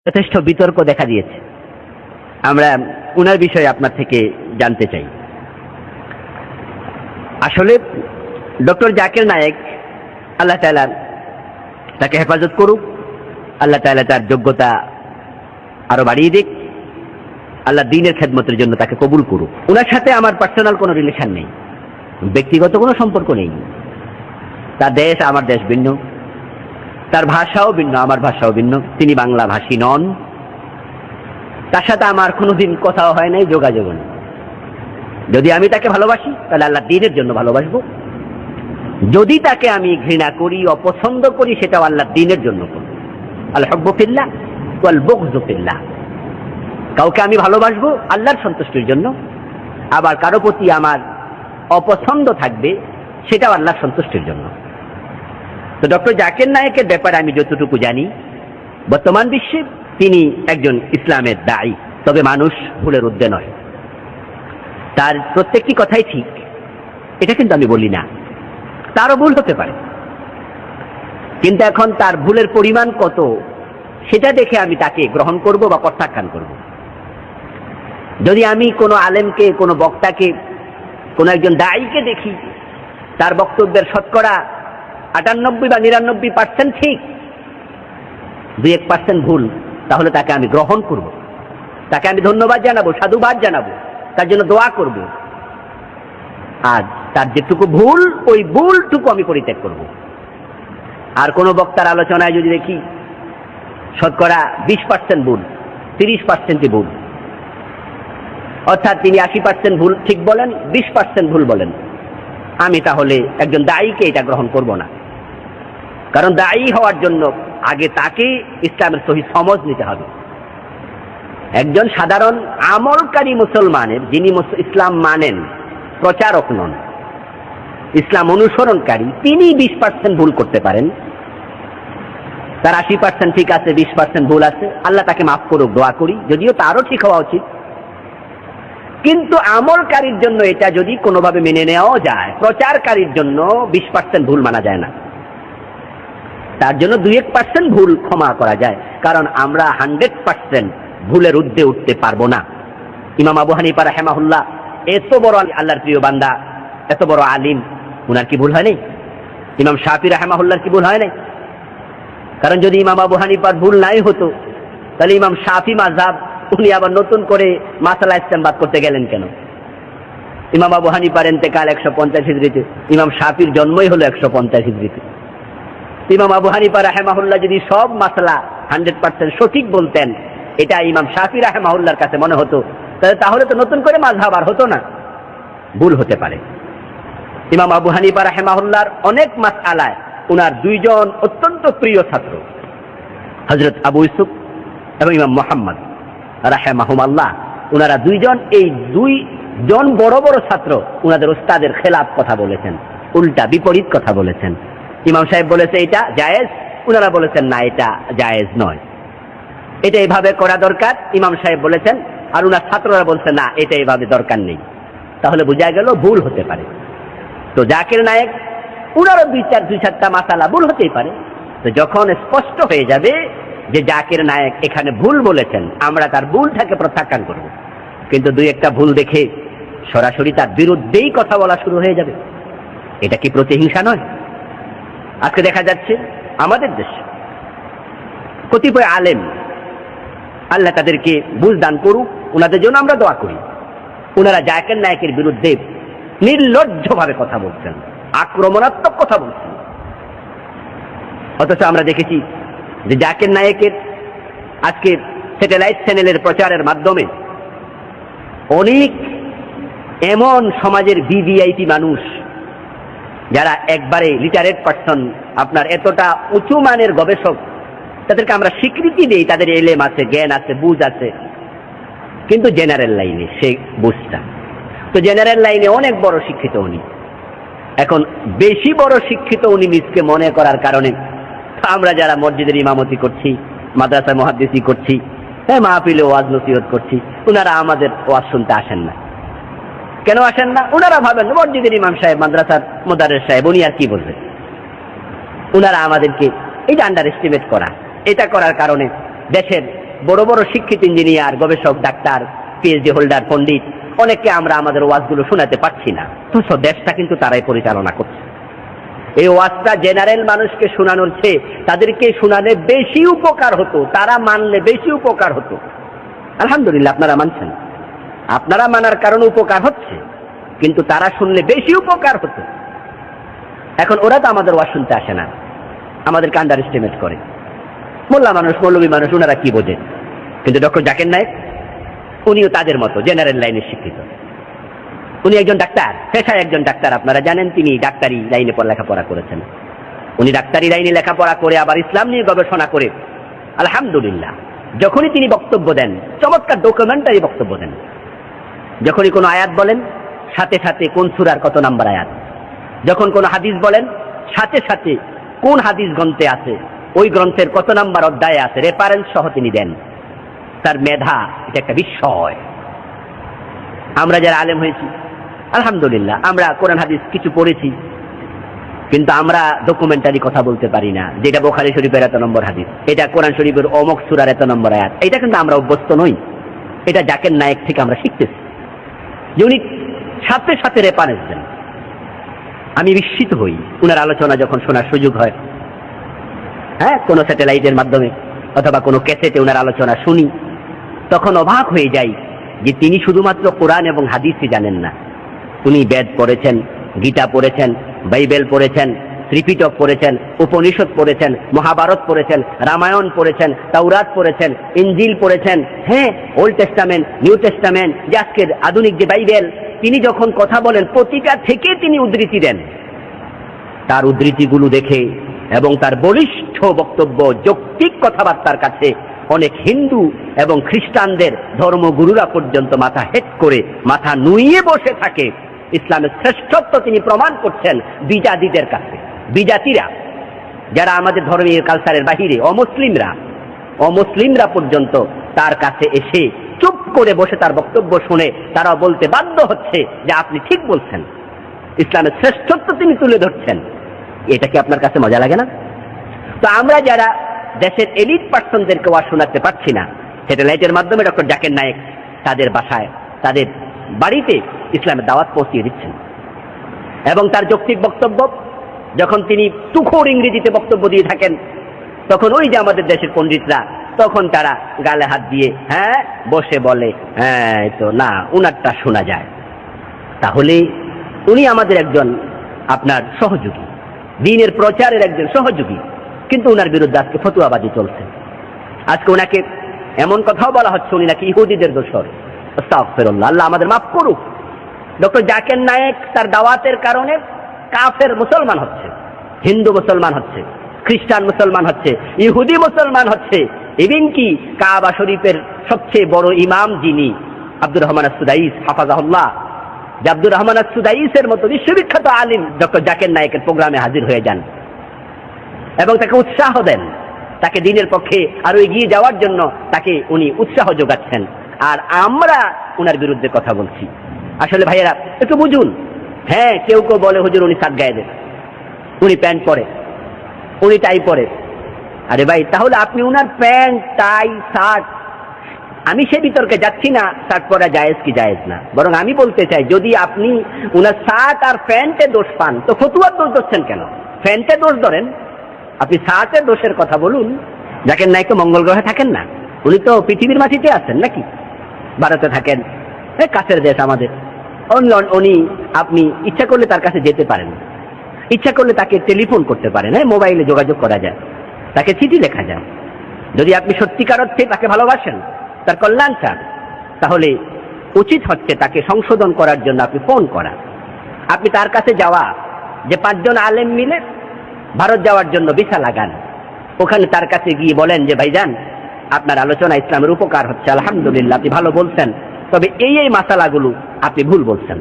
যথেষ্ট বিতর্ক দেখা দিয়েছে। আমরা উনার বিষয়ে আপনার থেকে জানতে চাই। আসলে ডক্টর জাকির নায়েক, আল্লাহ তাআলা তাকে হেফাজত করুক, আল্লাহ তাআলা তার যোগ্যতা আরো বাড়িয়ে দিক, আল্লাহ দ্বীনের খেদমতের জন্য তাকে কবুল করুক। উনার সাথে আমার পার্সোনাল কোনো রিলেশন নেই, ব্যক্তিগত কোনো সম্পর্ক নেই। তার দেশ আমার দেশ ভিন্ন, তার ভাষাও ভিন্ন, আমার ভাষাও ভিন্ন। তিনি বাংলা ভাষী নন, তার সাথে আমার কোনোদিন কথাও হয় নাই, যোগাযোগ নেই। যদি আমি তাকে ভালোবাসি তাহলে আল্লাহ দ্বীনের জন্য ভালোবাসবো, যদি তাকে আমি ঘৃণা করি, অপছন্দ করি, সেটাও আল্লাহ দ্বীনের জন্য করব। আল হুব্বু ফিল্লাহ ওয়াল বুগযু ফিল্লাহ। কাউকে আমি ভালোবাসবো আল্লাহর সন্তুষ্টির জন্য, আবার কারো প্রতি আমার অপছন্দ থাকবে, সেটাও আল্লাহর সন্তুষ্টির জন্য। তো ডক্টর জাকির নায়েকের ব্যাপারে আমি যতটুকু জানি, বর্তমান বিশ্বে তিনি একজন ইসলামের দায়ী, তবে মানুষ ভুলের ঊর্ধ্বে নয়। তার প্রত্যেকটি কথাই ঠিক, এটা কিন্তু আমি বলি না, তারও ভুল হতে পারে, কিন্তু এখন তার ভুলের পরিমাণ কত সেটা দেখে আমি তাকে গ্রহণ করব বা প্রত্যাখ্যান করব। যদি আমি কোনো আলেমকে, কোনো বক্তাকে, কোনো একজন দায়ীকে দেখি তার বক্তব্যের শতকরা 98 বা 99% ঠিক, 2-1% ভুল, তাহলে তাকে আমি গ্রহণ করব, তাকে আমি ধন্যবাদ জানাবো, সাধুবাদ জানাবো, তার জন্য দোয়া করব। আর তার যেটুকু ভুল, ওই ভুলটুকু আমি পরিত্যাগ করব। আর কোন বক্তার আলোচনায় যদি দেখি শতকরা 20% ভুল, 30% ভুল, অর্থাৎ তিনি 80% ভুল ঠিক বলেন, 20% ভুল বলেন, আমি তাহলে একজন দায়ীকে এটা গ্রহণ করব না। কারণ দায়ী হওয়ার জন্য আগে তাকে ইসলামের সহিহ সমঝ নিতে হবে। একজন সাধারণ আমলকারী মুসলমানের, যিনি ইসলাম মানেন, প্রচারক নন, ইসলাম অনুসরণকারী, তিনি 20% ভুল করতে পারেন। তার 80% ঠিক আছে, 20% ভুল আছে, আল্লাহ তাকে মাফ করুক, দোয়া করি, যদিও তারও ঠিক হওয়া উচিত। কিন্তু আমলকারীর জন্য এটা যদি কোনোভাবে মেনে নেওয়াও যায়, প্রচারকারীর জন্য 20% ভুল মানা যায় না। তার জন্য 2-1% ভুল ক্ষমা করা যায়, কারণ আমরা 100% ভুলের ঊর্ধ্বে উঠতে পারবো না। ইমাম আবু হানিফা রাহিমাহুল্লাহ এত বড় আল্লাহর প্রিয় বান্দা, এত বড় আলিম, উনার কি ভুল হয় নাই? ইমাম শাফি রাহিমাহুল্লাহর কি ভুল হয় নাই? কারণ যদি ইমাম আবু হানিফার ভুল নাই হতো, তাহলে ইমাম শাফি মাযহাব উনি আবার নতুন করে মাসালা ইস্তেমবাদ করতে গেলেন কেন? ইমাম আবু হানিফার ইন্তেকাল 150 হিজরিতে, ইমাম শাফির জন্মই হলো 150 হিজরিতে। ইমাম আবু হানিফা রাহিমাহুল্লাহ যদি সব মাসলা 100% সঠিক বলতেন, এটা ইমাম শাফি রাহিমাহুল্লাহর কাছে মনে হতো, তাহলে তো নতুন করে মাযহাব আর হতো না। ভুল হতে পারে। ইমাম আবু হানিফা রাহিমাহুল্লাহর অনেক মাসআলায় উনার দুইজন অত্যন্ত প্রিয় ছাত্র, হযরত আবু ইউসুফ এবং ইমাম মুহাম্মদ রাহিমাহুমাল্লাহ, উনারা দুইজন, এই দুইজন বড় বড় ছাত্র উনাদের উস্তাদের খেলাফ কথা বলেছেন, উল্টা বিপরীত কথা বলেছেন। ইমাম সাহেব বলেছে এটা জায়েজ, উনারা বলেছেন না, এটা জায়েজ নয়, এটা এইভাবে করা দরকার, ইমাম সাহেব বলেছেন, আর উনার ছাত্ররা বলছে না, এটা এইভাবে দরকার নেই। তাহলে বোঝা গেল ভুল হতে পারে। তো জাকির নায়েক, উনারও 2-4টা মাসালা ভুল হতেই পারে। তো যখন স্পষ্ট হয়ে যাবে যে জাকির নায়েক এখানে ভুল বলেছেন, আমরা তার ভুলটাকে প্রত্যাখ্যান করব। কিন্তু 2-1টা ভুল দেখে সরাসরি তার বিরুদ্ধেই কথা বলা শুরু হয়ে যাবে, এটা কি প্রতিহিংসা নয়? আজকে দেখা যাচ্ছে আমাদের দেশে কতিপয় আলেম, আল্লাহ তাদেরকে বুঝ দান করুক, ওনাদের জন্য আমরা দোয়া করি, ওনারা জাকির নায়েকের বিরুদ্ধে নির্লজ্জভাবে কথা বলছেন, আক্রমণাত্মক কথা বলছেন। অথচ আমরা দেখেছি যে জাকির নায়েকের আজকে স্যাটেলাইট চ্যানেলের প্রচারের মাধ্যমে অনেক এমন সমাজের ভিভিআইপি মানুষ, যারা একবারে লিটারেট পারসন, আপনার এতটা উঁচু মানের গবেষক, তাদেরকে আমরা স্বীকৃতি দিই, তাদের এলেম আছে, জ্ঞান আছে, বুঝ আছে, কিন্তু জেনারেল লাইনে সে বুঝটা, তো জেনারেল লাইনে অনেক বড় শিক্ষিত উনি। এখন বেশি বড় শিক্ষিত উনি নিজকে মনে করার কারণে আমরা যারা মসজিদের ইমামতি করছি, মাদ্রাসায় মুহাদ্দিসি করছি, মাহফিলে ওয়াজ নসিহত করছি, উনারা আমাদের ওয়াজ শুনতে আসেন না। কেন আসেন না? উনারা ভাবেন মসজিদের ইমাম সাহেব, মাদ্রাসার মুদাররিস সাহেব, উনি আর কি বলবেন। উনারা আমাদেরকে এই যে আন্ডার এস্টিমেট করা, এটা করার কারণে দেশের বড় বড় শিক্ষিত ইঞ্জিনিয়ার, গবেষক, ডাক্তার, পিএইচডি হোল্ডার, পণ্ডিত, অনেককে আমরা আমাদের ওয়াজগুলো শোনাতে পারছি না, তো দেশটা কিন্তু তারাই পরিচালনা করছে। এই ওয়াজটা জেনারেল মানুষকে শোনানোর চেয়ে তাদেরকে শোনালে বেশি উপকার হতো, তারা মানলে বেশি উপকার হতো। আলহামদুলিল্লাহ আপনারা মানছেন, আপনারা মানার কারণে উপকার হচ্ছে, কিন্তু তারা শুনলে বেশি উপকার হতো। এখন ওরা তো আমাদের ওয়াজ শুনতে আসে না, আমাদেরকে আন্ডার এস্টিমেট করে। মোল্লা মানুষ, মৌলবী মানুষ, ওনারা কি বোঝে? কিন্তু ডক্টর জাকির নায়েক উনিও তাদের মতো জেনারেল লাইনে শিক্ষিত। উনি একজন ডাক্তার, পেশায় একজন ডাক্তার। আপনারা জানেন তিনি ডাক্তারি লাইনে লেখাপড়া করেছেন। উনি ডাক্তারি লাইনে লেখাপড়া করে আবার ইসলাম নিয়ে গবেষণা করে আলহামদুলিল্লাহ যখনই তিনি বক্তব্য দেন, চমৎকার ডকুমেন্টারি বক্তব্য দেন। যখনই কোনো আয়াত বলেন, সাথে সাথে কোন সূরার কত নাম্বার আয়াত, যখন কোন হাদিস বলেন, সাথে সাথে কোন হাদিস গ্রন্থে আছে, ওই গ্রন্থের কত নাম্বার অধ্যায়ে আছে, রেফারেন্স সহ তিনি দেন। তার মেধা, এটা একটা বিস্ময়। আমরা যারা আলেম হয়েছি আলহামদুলিল্লাহ, আমরা কোরআন হাদিস কিছু পড়েছি, কিন্তু আমরা ডকুমেন্টারি কথা বলতে পারি না, যেটা বুখারী শরীফের এত নম্বর হাদিস, এটা কোরআন শরীফের অমুক সূরার এত নম্বর আয়াত, এটা কিন্তু আমরা অভ্যস্ত নই। এটা জাকির নায়েক থেকে আমরা শিখতেছি, যে উনি সাথে সাথে রেফারেন্স দেন। আমি বিস্মিত হই উনার আলোচনা যখন শোনার সুযোগ হয়। হ্যাঁ, কোনো স্যাটেলাইটের মাধ্যমে অথবা কোনো ক্যাসেটে উনার আলোচনা শুনি, তখন অবাক হয়ে যাই যে তিনি শুধুমাত্র কোরআন এবং হাদিসই জানেন না, উনি বেদ পড়েছেন, গীতা পড়েছেন, বাইবেল পড়েছেন, ত্রিপিটক পড়েছেন, উপনিষদ পড়েছেন, মহাভারত পড়েছেন, রামায়ণ পড়েছেন, তাওরাত পড়েছেন, ইনজিল পড়েছেন, হ্যাঁ ওল্ড টেস্টামেন্ট, নিউ টেস্টামেন্ট, যে আজকের আধুনিক যে বাইবেল, তিনি যখন কথা বলেন প্রতিটা থেকে তিনি উদ্ধৃতি দেন। তার উদ্ধৃতিগুলো দেখে এবং তার বলিষ্ঠ বক্তব্য, যৌক্তিক কথাবার্তার কাছে অনেক হিন্দু এবং খ্রিস্টানদের ধর্মগুরুরা পর্যন্ত মাথা হেট করে, মাথা নুইয়ে বসে থাকে। ইসলামের শ্রেষ্ঠত্ব তিনি প্রমাণ করছেন বিজাতিদের কাছে। বিজাতিরা যারা আমাদের ধর্মীয় কালচারের বাহিরে, অমুসলিমরা পর্যন্ত তার কাছে এসে চুপ করে বসে তার বক্তব্য শুনে তারা বলতে বাধ্য হচ্ছে যে আপনি ঠিক বলছেন, ইসলামের শ্রেষ্ঠত্ব তিনি তুলে ধরছেন। এটা কি আপনার কাছে মজা লাগে না? তো আমরা যারা দেশের এলিট পার্সনদেরকে ওয়াজ শোনাতে পারছি না, স্যাটেলাইটের মাধ্যমে ডক্টর জাকির নায়েক তাদের বাসায়, তাদের বাড়িতে ইসলামের দাওয়াত পৌঁছিয়ে দিচ্ছেন। এবং তার যৌক্তিক বক্তব্য, যখন তিনি তুখোড় ইংরেজিতে বক্তব্য দিয়ে থাকেন, তখন ওই যে আমাদের দেশের পণ্ডিতরা, তখন তারা গালে হাত দিয়ে হ্যাঁ বসে বলে, হ্যাঁ তো না, উনারটা শোনা যায়। তাহলে উনি আমাদের একজন আপনার সহযোগী, দ্বীনের প্রচারের একজন সহযোগী, কিন্তু উনার বিরুদ্ধে আজকে ফতুয়াবাজি চলছে। আজকে উনাকে এমন কথাও বলা হচ্ছে উনি নাকি ইহুদিদের দোসর। আস্তাগফিরুল্লাহ, আল্লাহ আমাদের মাফ করুক। ডক্টর জাকির নায়েক তার দাওয়াতের কারণে কাফের মুসলমান হচ্ছে, হিন্দু মুসলমান হচ্ছে, খ্রিস্টান মুসলমান হচ্ছে, ইহুদি মুসলমান হচ্ছে। ইভেন কি কাবা শরীফের সবচেয়ে বড় ইমাম যিনি আব্দুর রহমান আস-সুদাইস হাফাজাহুল্লাহ, যে আব্দুর রহমান আস-সুদাইসের মতো বিশ্ববিখ্যাত আলিম ডক্টর জাকির নায়েকের প্রোগ্রামে হাজির হয়ে যান এবং তাকে উৎসাহ দেন, তাকে দ্বীনের পক্ষে আরো এগিয়ে যাওয়ার জন্য তাকে উনি উৎসাহ যোগাচ্ছেন। আর আমরা উনার বিরুদ্ধে কথা বলছি। আসলে ভাইয়েরা একটু বুঝুন। হ্যাঁ, কেউ কেউ বলে হুজুর উনি শার্ট গায়ে দেন, উনি প্যান্ট পরে, উনি টাই পরে। আরে ভাই, তাহলে আপনি উনার প্যান্ট, টাই, শার্ট, আমি সে বিতর্কে যাচ্ছি না শার্ট পরা জায়েজ কি জায়েজ না, বরং আমি বলতে চাই যদি আপনি উনার শার্ট আর প্যান্টে দোষ পান তো ফতুয়ার দোষ ধরছেন কেন? প্যান্টে দোষ ধরেন, আপনি শার্টের দোষের কথা বলুন। জাকির নায়েক তো মঙ্গল গ্রহে থাকেন না, উনি তো পৃথিবীর মাটিতে আছেন নাকি, ভারতে থাকেন, কাছের দেশ আমাদের। উনি আপনি ইচ্ছা করলে তার কাছে যেতে পারেন, ইচ্ছা করলে তাকে টেলিফোন করতে পারেন, মোবাইলে যোগাযোগ করা যায়, তাকে চিঠি লেখা যায়। যদি আপনি সত্যিকার অর্থে তাকে ভালোবাসেন, তার কল্যাণ চান, তাহলে উচিত হচ্ছে তাকে সংশোধন করার জন্য আপনি ফোন করা। আপনি তার কাছে যাওয়া, যে 5 জন আলেম মিলে ভারত যাওয়ার জন্য ভিসা লাগান, ওখানে তার কাছে গিয়ে বলেন যে ভাইজান আপনার আলোচনা ইসলামের উপকার হচ্ছে, আলহামদুলিল্লাহ আপনি ভালো বলছেন, তবে এই মাসালাগুলো আপনি ভুল বলছেন।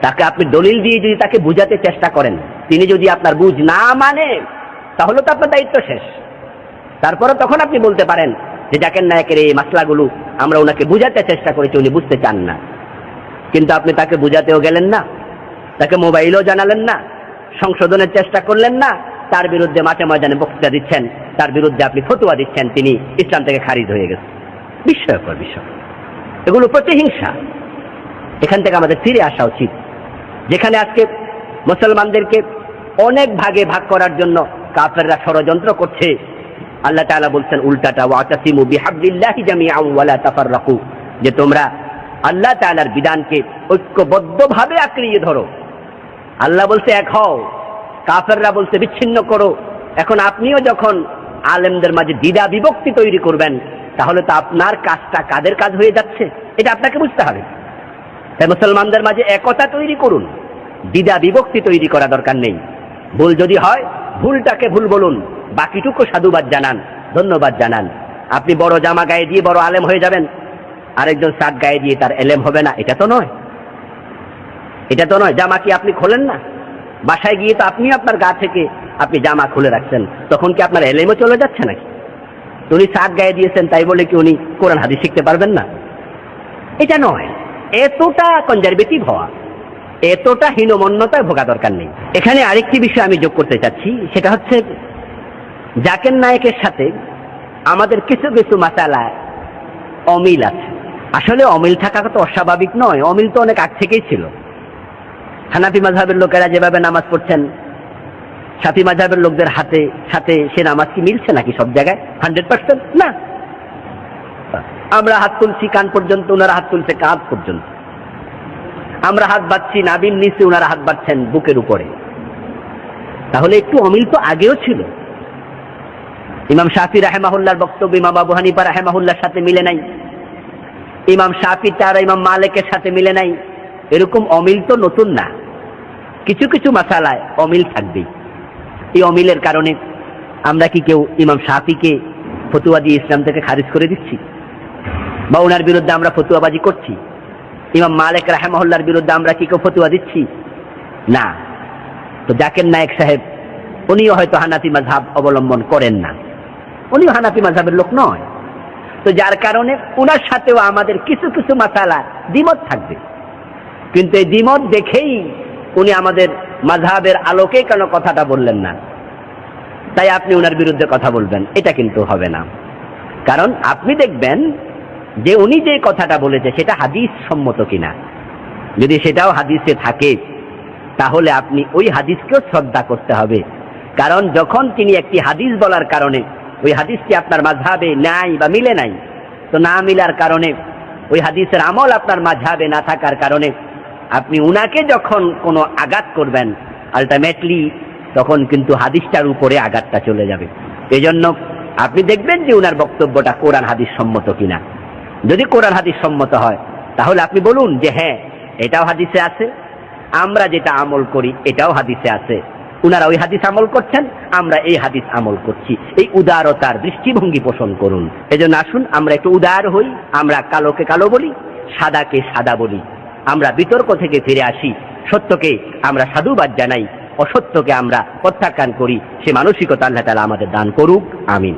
তাকে আপনি দলিল দিয়ে যদি তাকে বুঝাতে চেষ্টা করেন, তিনি যদি আপনার বুঝ না মানে, তাহলে তো আপনার দায়িত্ব শেষ। তারপরে তখন আপনি বলতে পারেন যে জাকির নায়েকের এই মাসলাগুলো আমরা ওনাকে বুঝাতে চেষ্টা করেছি, উনি বুঝতে চান না। কিন্তু আপনি তাকে বুঝাতেও গেলেন না, তাকে মোবাইলও জানালেন না, সংশোধনের চেষ্টা করলেন না, তার বিরুদ্ধে মাঠে ময়দানে বক্তৃতা দিচ্ছেন, তার বিরুদ্ধে আপনি ফতোয়া দিচ্ছেন, তিনি ইসলাম থেকে খারিজ হয়ে গেছেন। বিস্ময়কর বিষয়, এগুলো প্রতিহিংসা। এখান থেকে আমাদের ফিরে আসা উচিত। যেখানে আজকে মুসলমানদেরকে অনেক ভাগে ভাগ করার জন্য কাফেররা ষড়যন্ত্র করছে, আল্লাহ তাআলা বলছেন উল্টাটা, ওয়াতাসিমু বিহাবলিল্লাহি জামিআন ওয়া লা তাফাররাকু, যে তোমরা আল্লাহ তাআলার বিধানকে ঐক্যবদ্ধভাবে আঁকড়িয়ে ধরো। আল্লাহ বলছে এক হও, কাফেররা বলছে বিচ্ছিন্ন করো। এখন আপনিও যখন আলেমদের মাঝে দ্বিধা বিভক্তি তৈরি করবেন, তাহলে তো আপনার কাজটা কাদের কাজ হয়ে যাচ্ছে, এটা আপনাকে বুঝতে হবে। তাই মুসলমানদের মাঝে একতা তৈরি করুন, দ্বিধা বিভক্তি তৈরি করা দরকার নেই। ভুল যদি হয় ভুলটাকে ভুল বলুন, বাকিটুকু সাধুবাদ জানান, ধন্যবাদ জানান। আপনি বড় জামা গায়ে দিয়ে বড় আলেম হয়ে যাবেন, আরেকজন শার্ট গায়ে দিয়ে তার এলেম হবে না, এটা তো নয়। এটা তো নয়। জামা কি আপনি খোলেন না? বাসায় গিয়ে তো আপনি আপনার গা থেকে আপনি জামা খুলে রাখছেন, তখন কি আপনার এলেমও চলে যাচ্ছে নাকি? উনি শার্ট গায়ে দিয়েছেন তাই বলে কি উনি কোরআন হাদিস শিখতে পারবেন না? এটা নয়। এতটা কনজারভেটিভ হওয়া, এতটা হীনমন্যতায় ভোগা দরকার নেই। এখানে আরেকটি বিষয় আমি যোগ করতে চাচ্ছি, সেটা হচ্ছে জাকির নায়েকের সাথে আমাদের কিছু কিছু মাসালায় অমিল আছে। আসলে অমিল থাকা তো অস্বাভাবিক নয়, অমিল তো অনেক আগ থেকেই ছিল। হানাফি মাযহাবের লোকেরা যেভাবে নামাজ পড়ছেন, শাফি মাযহাবের লোকদের সাথে সে নামাজ কি মিলছে নাকি সব জায়গায় 100%? না। আমরা হাত তুলছি কান পর্যন্ত, ওনারা হাত তুলছে কাঁধ পর্যন্ত। আমরা হাত বাঁধছি নাভির নিচে, ওনারা হাত বাঁধছেন বুকের উপরে। তাহলে একটু অমিল তো আগেও ছিল। ইমাম শাফি রাহিমাহুল্লাহর বক্তব্য ইমাম আবু হানিফা রাহিমাহুল্লাহর সাথে মিলে নাই, ইমাম শাফি তার ইমাম মালিকের সাথে মিলে নাই। এরকম অমিল তো নতুন না, কিছু কিছু মাসালায় অমিল থাকবেই। এই অমিলের কারণে আমরা কি কেউ ইমাম শাফিকে ফতুয়া দিয়ে ইসলাম থেকে খারিজ করে দিচ্ছি, বা ওনার বিরুদ্ধে আমরা ফতুয়াবাজি করছি? ইমাম মালিক রাহিমাহুল্লাহর বিরুদ্ধে আমরা কি কেউ ফতুয়া দিচ্ছি? না। তো জাকির নায়েক সাহেব উনিও হয়তো হানাফি মাযহাব অবলম্বন করেন না, উনিও হানাফি মাযহাবের লোক নয়। তো যার কারণে ওনার সাথেও আমাদের কিছু কিছু মাসালা দ্বিমত থাকবে, কিন্তু এই দ্বিমত দেখেই উনি আমাদের মাযহাবের আলোকে কেন কথাটা বললেন না, তাই আপনি ওনার বিরুদ্ধে কথা বলবেন, এটা কিন্তু হবে না। কারণ আপনি দেখবেন যে উনি যে কথাটা বলেছে সেটা হাদিস সম্মত কিনা। যদি সেটাও হাদিসে থাকে তাহলে আপনি ওই হাদিসকেও শ্রদ্ধা করতে হবে। কারণ যখন তিনি একটি হাদিস বলার কারণে ওই হাদিসটি আপনার মাযহাবে নাই বা মিলে নাই, তো না মিলার কারণে ওই হাদিসের আমল আপনার মাযহাবে না থাকার কারণে আপনি উনাকে যখন কোনো আঘাত করবেন, আলটিমেটলি তখন কিন্তু হাদিসটার উপরে আঘাতটা চলে যাবে। এজন্য আপনি দেখবেন যে উনার বক্তব্যটা কোরআন হাদিস সম্মত কিনা। যদি কোরআন হাদিস সম্মত হয় তাহলে আপনি বলুন যে হ্যাঁ এটাও হাদিসে আছে, আমরা যেটা আমল করি এটাও হাদিসে আছে, উনারা ওই হাদিস আমল করছেন, আমরা এই হাদিস আমল করছি। এই উদারতার দৃষ্টিভঙ্গি পোষণ করুন। এজন্য আসুন আমরা একটু উদার হই, আমরা কালোকে কালো বলি, সাদাকে সাদা বলি। আমরা বিতর্ক থেকে ফিরে আসি, সত্যকে আমরা সাধুবাদ জানাই, অসত্যকে আমরা প্রত্যাখ্যান করি। সে মানসিকতা আল্লাহ তাআলা আমাদের দান করুক, আমিন।